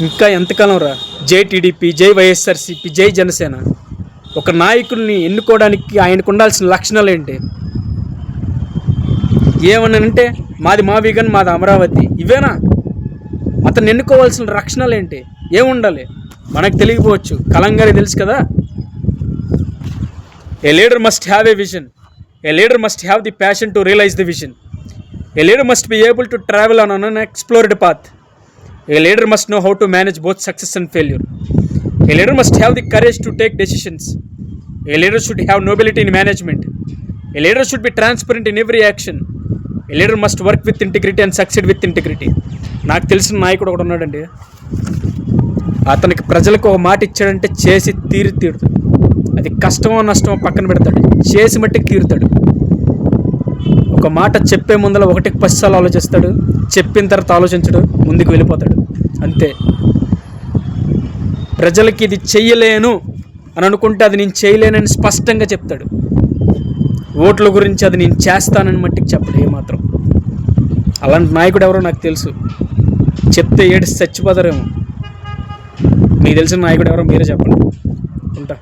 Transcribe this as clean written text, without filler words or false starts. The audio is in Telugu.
ఇంకా ఎంతకాలం రా జై టీడీపీ, జై వైఎస్ఆర్సీపీ, జై జనసేన? ఒక నాయకుడిని ఎన్నుకోవడానికి ఆయనకు ఉండాల్సిన లక్షణాలు ఏంటి? ఏమన్నానంటే మాది మావిగన్, మాది అమరావతి, ఇవేనా? అతను ఎన్నుకోవాల్సిన లక్షణాలు ఏంటి? ఏముండాలి? మనకు తెలియకపోవచ్చు, కలంగారి తెలుసు కదా. A leader must have a vision. A leader must have the passion to realise the vision. A leader must be able to travel on an unexplored path. A leader must know how to manage both success and failure. A leader must have the courage to take decisions. A leader should have nobility in management. A leader should be transparent in every action. A leader must work with integrity and succeed with integrity. నాకు తెలిసిన నాయకుడు ఒకడు ఉన్నాడండి. అతనికి ప్రజలకు ఒక మాట ఇచ్చాడంటే చేసి తీరుతాడు. అది కష్టమో నష్టమో పక్కన పెడతాడు, చేసి మట్టికి తీరుతాడు. ఒక మాట చెప్పే ముందర 1-10 సార్లు ఆలోచిస్తాడు, చెప్పిన తర్వాత ఆలోచించడు, ముందుకు వెళ్ళిపోతాడు, అంతే. ప్రజలకి ఇది చెయ్యలేను అని అనుకుంటే అది నేను చేయలేనని స్పష్టంగా చెప్తాడు. ఓట్ల గురించి అది నేను చేస్తానని మట్టికి చెప్పడు ఏమాత్రం. అలాంటి నాయకుడు ఎవరో నాకు తెలుసు. చెప్తే ఏడు చచ్చిపోతారేమో. మీకు తెలిసిన నాయకుడు ఎవరో మీరే చెప్పండి. ఉంటా.